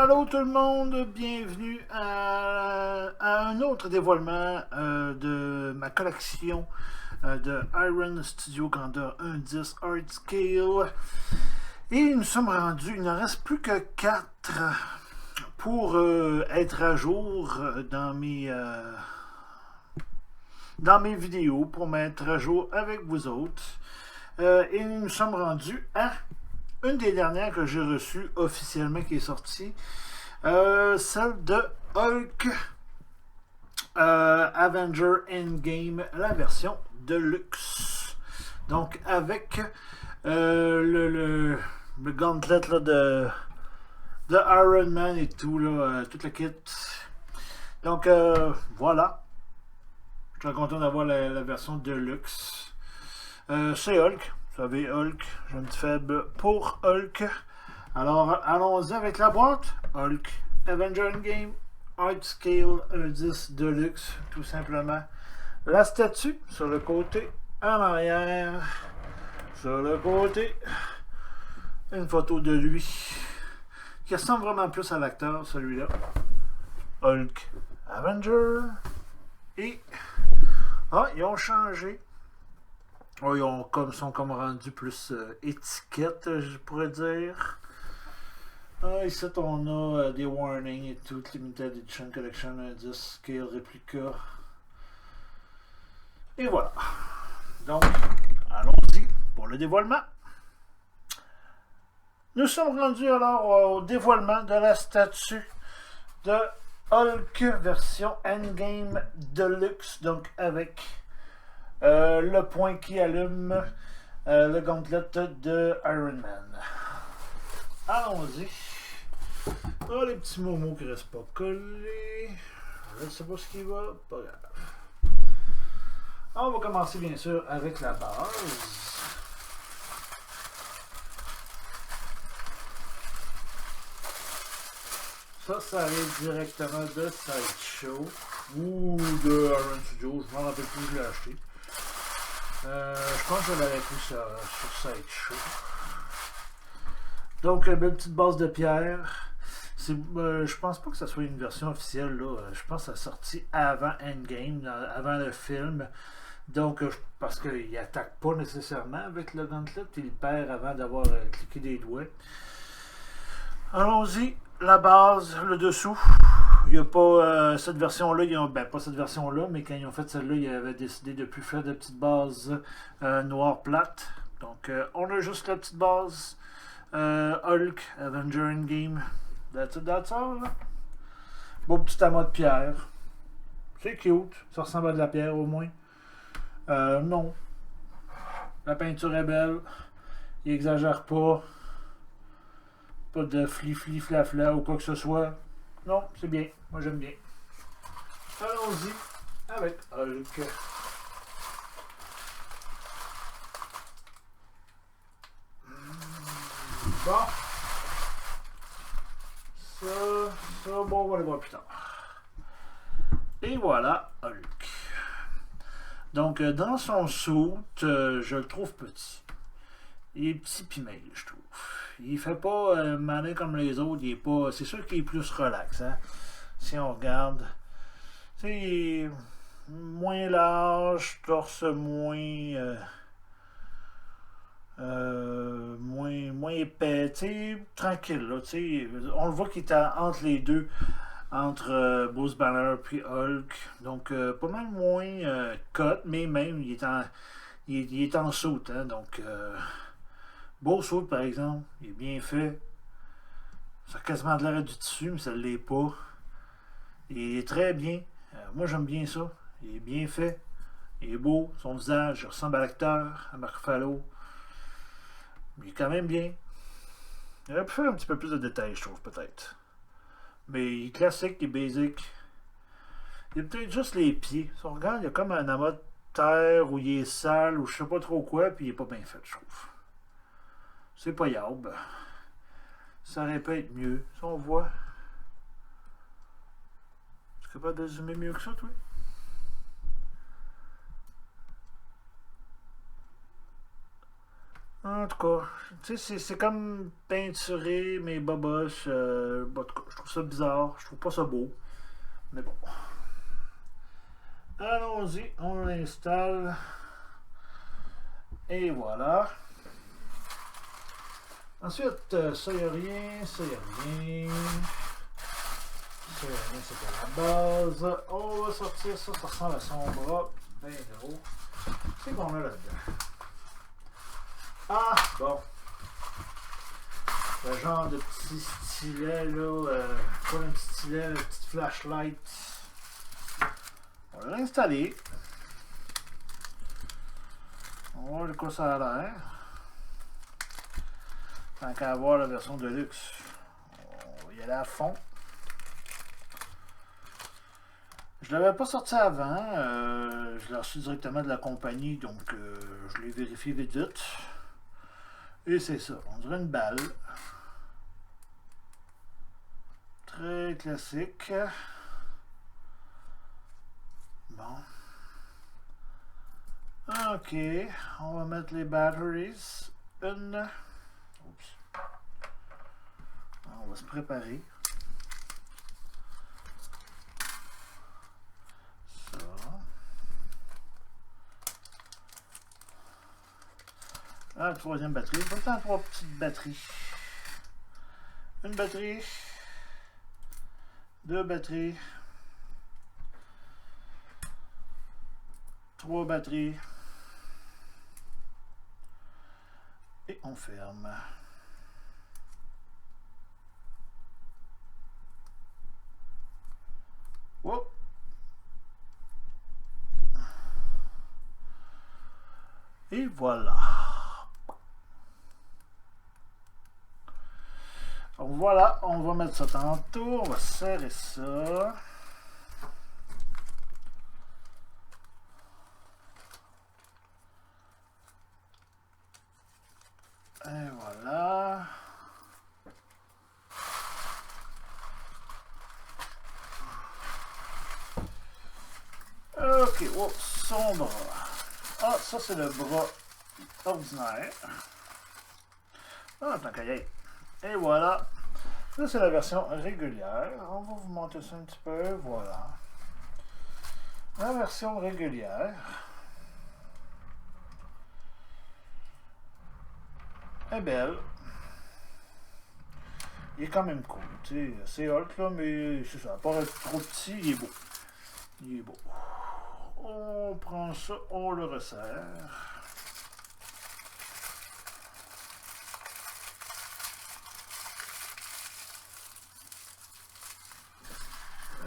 Allô tout le monde, bienvenue à un autre dévoilement de ma collection de Iron Studio Grandeur 1.10 Art Scale. Et nous sommes rendus, il n'en reste plus que 4 pour être à jour dans mes vidéos, pour m'être à jour avec vous autres. Et nous sommes rendus à une des dernières que j'ai reçues officiellement qui est sortie. Celle de Hulk Avenger Endgame, la version Deluxe. Donc avec le gauntlet là, de Iron Man et tout, là, tout le kit. Donc voilà. Je suis content d'avoir la version Deluxe. C'est Hulk. Vous savez, Hulk, j'ai un petit faible pour Hulk. Alors, allons-y avec la boîte. Hulk Avenger Endgame Art Scale 1.10 Deluxe, tout simplement. La statue sur le côté, en arrière. Sur le côté, une photo de lui qui ressemble vraiment plus à l'acteur, celui-là. Hulk Avenger. Et, ils ont changé. Oh, sont comme rendus plus étiquettes, je pourrais dire. Ici, on a des warnings et tout. Limited Edition Collection 10 Scale Replica. Et voilà. Donc, allons-y pour le dévoilement. Nous sommes rendus alors au dévoilement de la statue de Hulk version Endgame Deluxe. Donc, avec le point qui allume le gauntlet de Iron Man. Allons-y. Oh, les petits momos qui ne restent pas collés. Je ne sais pas ce qui va. Pas grave. On va commencer bien sûr avec la base. Ça arrive directement de Sideshow ou de Iron Studio. Je ne m'en rappelle plus, je l'ai acheté. Je pense que je l'avais pris sur Sideshow. Donc, une petite base de pierre. Je pense pas que ça soit une version officielle. Là. Je pense que ça a sorti avant Endgame, avant le film. Donc, parce qu'il n'attaque pas nécessairement avec le gauntlet. Il perd avant d'avoir cliqué des doigts. Allons-y. La base, le dessous. Il n'y a pas cette version-là. Pas cette version-là, mais quand ils ont fait celle-là, ils avaient décidé de ne plus faire de petite base noire plate. Donc, on a juste la petite base. Hulk, Avenger Endgame. That's all. Là. Beau petit amas de pierre. C'est cute. Ça ressemble à de la pierre au moins. Non. La peinture est belle. Il exagère pas. Pas de fli-fli-fla-fla ou quoi que ce soit. Non, c'est bien. Moi j'aime bien. Allons-y avec Hulk. Bon. Ça, bon, on va le voir plus tard. Et voilà, Hulk. Donc, dans son suit, je le trouve petit. Il est petit pis maigre, je trouve. Il fait pas malin comme les autres. Il est pas. C'est sûr qu'il est plus relax, hein. Si on regarde. C'est moins large, torse moins. Moins épais, tranquille, là, on le voit qu'il est entre les deux, entre Bruce Banner puis Hulk, donc pas mal moins cut, mais même il est en saute, hein, donc beau saut par exemple, il est bien fait, ça a quasiment de l'air du tissu, mais ça ne l'est pas, il est très bien, moi j'aime bien ça, il est bien fait, il est beau, son visage ressemble à l'acteur, à Mark Ruffalo. Il est quand même bien. Il aurait pu faire un petit peu plus de détails, je trouve, peut-être. Mais il est classique, il est basic. Il y a peut-être juste les pieds. Si on regarde, il y a comme un amas de terre où il est sale ou je sais pas trop quoi, puis il est pas bien fait, je trouve. C'est pas yable. Ça aurait pu être mieux, si on voit. Tu es capable de zoomer mieux que ça, toi? En tout cas, tu sais, c'est comme peinturé mes boboches. En tout cas, je trouve ça bizarre. Je trouve pas ça beau. Mais bon. Allons-y, on l'installe. Et voilà. Ensuite, ça y a rien, ça y a rien. Ça y a rien, c'était la base. On va sortir ça, ça ressemble à son bras. Ben gros. C'est qu'on a là-dedans. Ah, bon. Le genre de petit stylet, là. Pas un petit stylet, une petite flashlight. On va l'installer. On va voir de quoi ça a l'air. Tant qu'à avoir la version de luxe, on va y aller à fond. Je ne l'avais pas sorti avant. Je l'ai reçu directement de la compagnie, donc je l'ai vérifié vite vite. Et c'est ça. On dirait une balle. Très classique. Bon. Ok. On va mettre les batteries. Une. Oups. On va se préparer. Ça. La troisième batterie. Pas le temps, 3 petites batteries. Une batterie. 2 batteries. 3 batteries. Et on ferme. Oh. Et voilà. Donc voilà, on va mettre ça tantôt. On va serrer ça. Et voilà. Ok, oh, son bras. Ah, ça c'est le bras ordinaire. Ah, tant qu'à y aller. Et voilà. Ça c'est la version régulière. On va vous montrer ça un petit peu. Voilà. La version régulière est belle. Il est quand même cool. C'est hot là, mais c'est ça. À part être trop petit, il est beau. Il est beau. On prend ça, on le resserre.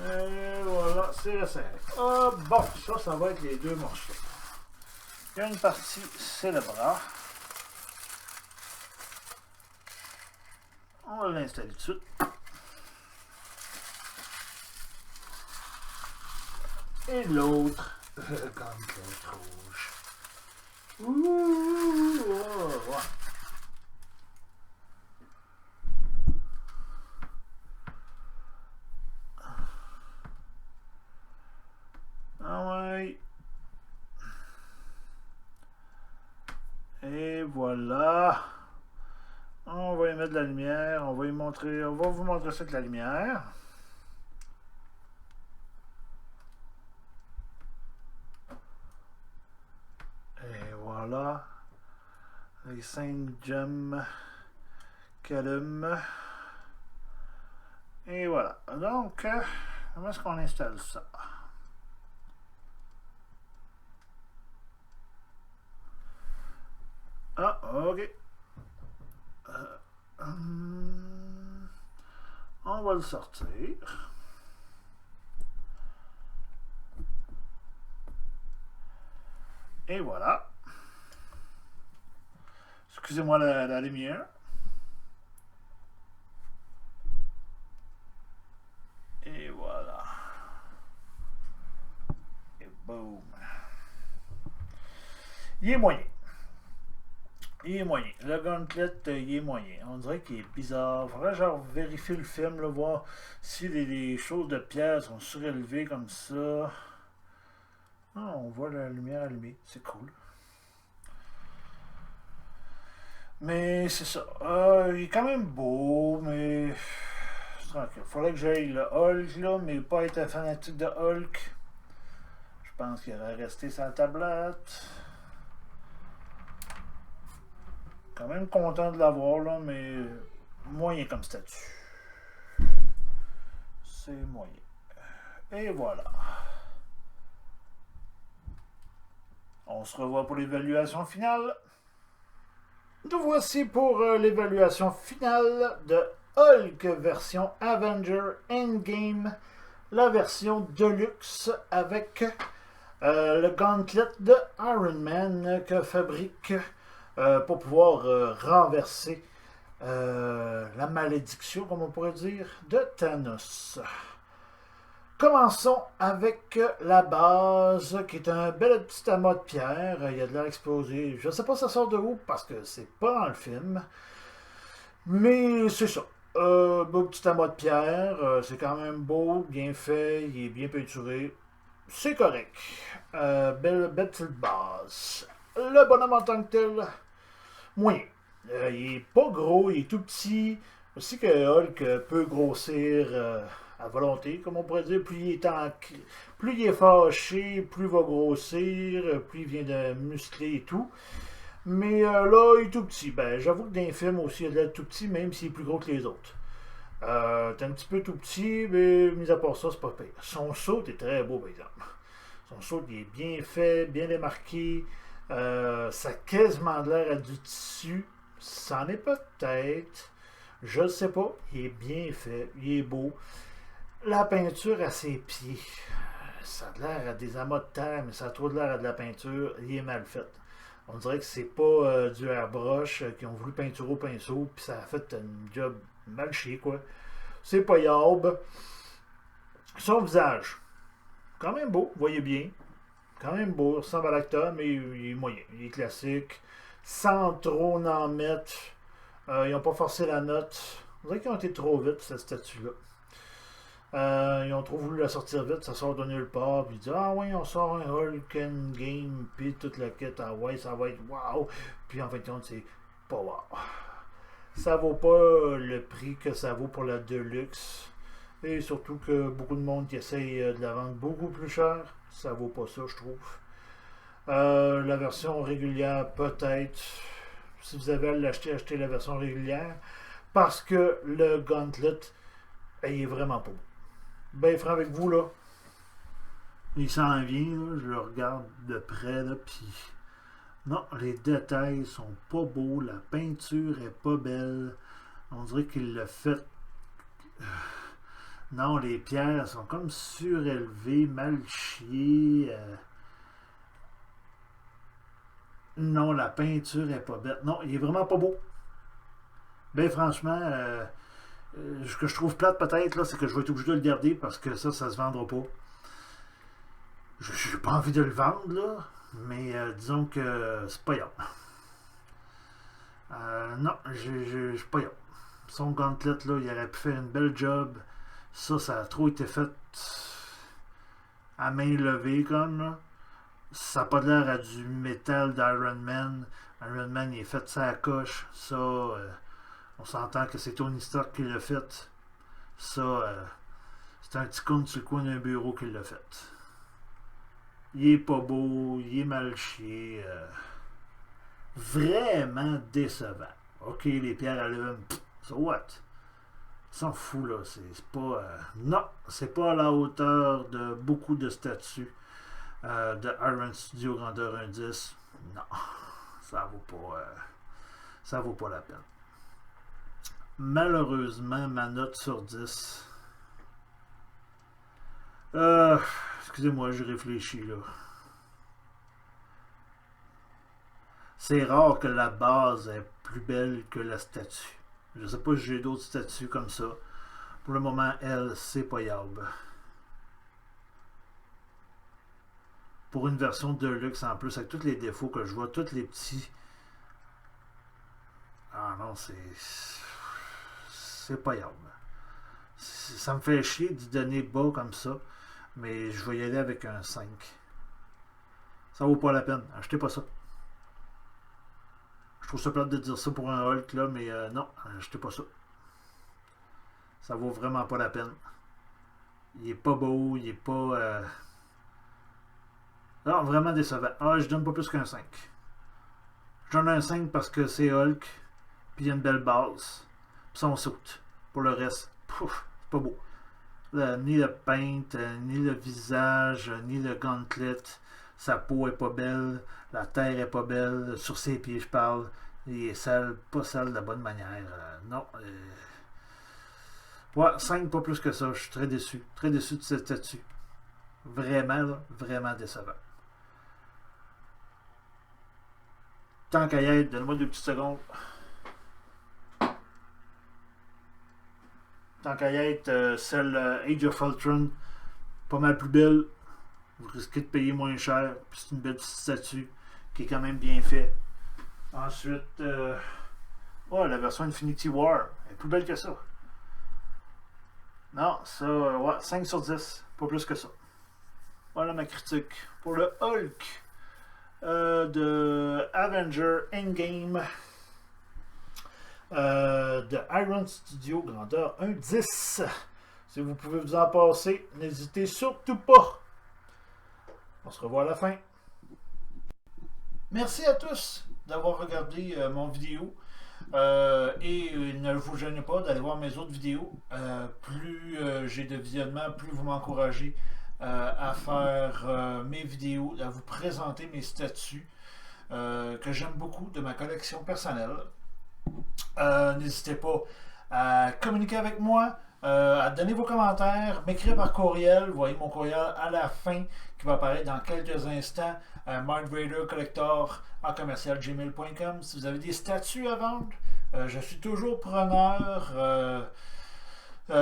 Et voilà, c'est resserré. Ah bon, ça va être les deux morceaux. Il y a une partie, c'est le bras. On va l'installer tout de suite. Et l'autre, comme l'autre rouge. Ouh, oh, ouais. Ah ouais. Et voilà. On va y mettre de la lumière. On va y montrer. On va vous montrer ça avec la lumière. Et voilà. Les 5 gemmes qui allument. Et voilà. Donc, comment est-ce qu'on installe ça? Ah, ok. On va le sortir. Et voilà. Excusez-moi la lumière. Et voilà. Et boum. Il est moyen. Il est moyen. Le gauntlet, il est moyen. On dirait qu'il est bizarre. Faudrait genre vérifier le film, là, voir si les choses de pierre sont surélevées comme ça. Ah, on voit la lumière allumée. C'est cool. Mais c'est ça. Il est quand même beau, mais. C'est tranquille. Faudrait que j'aille le Hulk, là, mais pas être un fanatique de Hulk. Je pense qu'il aurait resté sur la tablette. Quand même content de l'avoir, là, mais moyen comme statut. C'est moyen. Et voilà. On se revoit pour l'évaluation finale. Nous voici pour l'évaluation finale de Hulk version Avenger Endgame, la version Deluxe avec le gauntlet de Iron Man que fabrique pour pouvoir renverser la malédiction, comme on pourrait dire, de Thanos. Commençons avec la base, qui est un bel petit amas de pierre. Il y a de l'air explosé. Je ne sais pas ça sort de où, parce que c'est pas dans le film. Mais c'est ça. Beau petit amas de pierre. C'est quand même beau, bien fait. Il est bien peinturé. C'est correct. Belle petite base. Le bonhomme en tant que tel, moyen. Il est pas gros, il est tout petit. Aussi que Hulk peut grossir à volonté, comme on pourrait dire. Plus il est fâché, plus il va grossir, plus il vient de muscler et tout. Mais là, il est tout petit. Ben, j'avoue que dans les films aussi, il est tout petit, même s'il est plus gros que les autres. T'es un petit peu tout petit, mais mis à part ça, c'est pas pire. Son saut est très beau, par exemple. Son saut il est bien fait, bien démarqué. Ça a quasiment l'air à du tissu. Ça en est peut-être. Je ne sais pas. Il est bien fait. Il est beau. La peinture à ses pieds. Ça a l'air à des amas de terre, mais ça a trop l'air à de la peinture. Il est mal fait. On dirait que c'est pas du airbrush qui ont voulu peinturer au pinceau, puis ça a fait un job mal chier, quoi. C'est pas yab. Son visage. Quand même beau, vous voyez bien. Quand même beau, il ressemble à l'acteur, mais il est moyen. Il est classique. Sans trop en mettre. Ils n'ont pas forcé la note. On dirait qu'ils ont été trop vite, cette statue-là. Ils ont trop voulu la sortir vite, ça sort de nulle part. Puis ils disent ah oui, on sort un Hulk Game, puis toute la quête, ah ouais, ça va être wow. Puis en fait, c'est pas wow. Ça vaut pas le prix que ça vaut pour la Deluxe. Et surtout que beaucoup de monde qui essaye de la vendre beaucoup plus cher, ça vaut pas ça, je trouve. La version régulière, peut-être. Si vous avez à l'acheter, achetez la version régulière. Parce que le Gauntlet, il est vraiment pas beau. Ben franc avec vous, là. Il s'en vient, là, je le regarde de près, là, puis... Non, les détails sont pas beaux, la peinture est pas belle. On dirait qu'il l'a fait... Non, les pierres sont comme surélevées, mal chiées. Non, la peinture est pas belle. Non, il est vraiment pas beau. Ben franchement, ce que je trouve plate peut-être, là, c'est que je vais être obligé de le garder parce que ça se vendra pas. J'ai pas envie de le vendre, là, mais disons que c'est pas grave. Non, j'ai pas grave. Son gauntlet, là, il aurait pu faire une belle job. Ça a trop été fait à main levée, comme, là. Ça n'a pas l'air à du métal d'Iron Man. Iron Man, il est fait ça à coche. Ça, on s'entend que c'est Tony Stark qui l'a fait. Ça, c'est un petit con sur le coin d'un bureau qui l'a fait. Il est pas beau, il est mal chié. Vraiment décevant. Ok, les pierres allument. So what? S'en fout, là. C'est pas. Non, c'est pas à la hauteur de beaucoup de statues de Iron Studio grandeur 1.10. Non, ça vaut pas. Ça vaut pas la peine. Malheureusement, ma note sur 10. Excusez-moi, je réfléchis là. C'est rare que la base est plus belle que la statue. Je sais pas si j'ai d'autres statues comme ça. Pour le moment, elle, c'est pas yable. Pour une version Deluxe en plus, avec tous les défauts que je vois, tous les petits. Ah non, c'est pas yable. Ça me fait chier d'y donner bas comme ça, mais je vais y aller avec un 5. Ça vaut pas la peine. Achetez pas ça. Je trouve ça plate de dire ça pour un Hulk, là, mais non, achetez pas ça. Ça vaut vraiment pas la peine. Il est pas beau, il est pas... Non, vraiment décevant. Ah, je donne pas plus qu'un 5. Je donne un 5 parce que c'est Hulk, puis il y a une belle base, puis son saute. Pour le reste, pouf, c'est pas beau. Ni le paint, ni le visage, ni le gauntlet. Sa peau est pas belle, la terre est pas belle, sur ses pieds je parle. Il est sale, pas sale de la bonne manière. Non. Ouais, 5 pas plus que ça. Je suis très déçu. Très déçu de cette statue. Vraiment, là, vraiment décevant. Tant qu'à y être, donne-moi 2 petites secondes. Tant qu'à y être, celle Age of Ultron, pas mal plus belle. Vous risquez de payer moins cher. Puis c'est une belle petite statue qui est quand même bien faite. Ensuite, la version Infinity War elle est plus belle que ça. Non, ça, ouais, 5 sur 10. Pas plus que ça. Voilà ma critique pour le Hulk de Avenger Endgame de Iron Studio, grandeur 1,10. Si vous pouvez vous en passer, n'hésitez surtout pas. On se revoit à la fin. Merci à tous d'avoir regardé mon vidéo. Et ne vous gênez pas d'aller voir mes autres vidéos. Plus j'ai de visionnement, plus vous m'encouragez à faire mes vidéos, à vous présenter mes statues que j'aime beaucoup de ma collection personnelle. N'hésitez pas à communiquer avec moi, à donner vos commentaires, m'écrire par courriel. Vous voyez mon courriel à la fin qui va apparaître dans quelques instants. markraider.collector@gmail.com. Si vous avez des statues à vendre, je suis toujours preneur.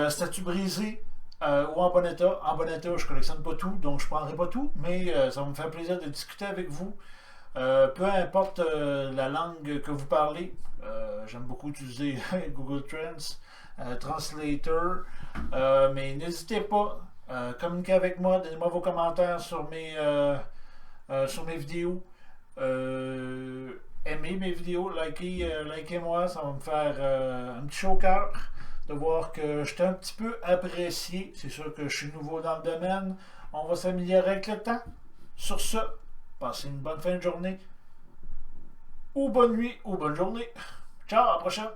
Statues brisées ou en bon état. En bon état, je ne collectionne pas tout, donc je ne prendrai pas tout, mais ça va me faire plaisir de discuter avec vous. Peu importe la langue que vous parlez, j'aime beaucoup utiliser Google Translator, mais n'hésitez pas, communiquez avec moi, donnez-moi vos commentaires sur mes vidéos, aimez mes vidéos, likez-moi, ça va me faire un petit chaud au cœur de voir que je suis un petit peu apprécié. C'est sûr que je suis nouveau dans le domaine, on va s'améliorer avec le temps. Sur ce, passez une bonne fin de journée, ou bonne nuit, ou bonne journée. Ciao, à la prochaine!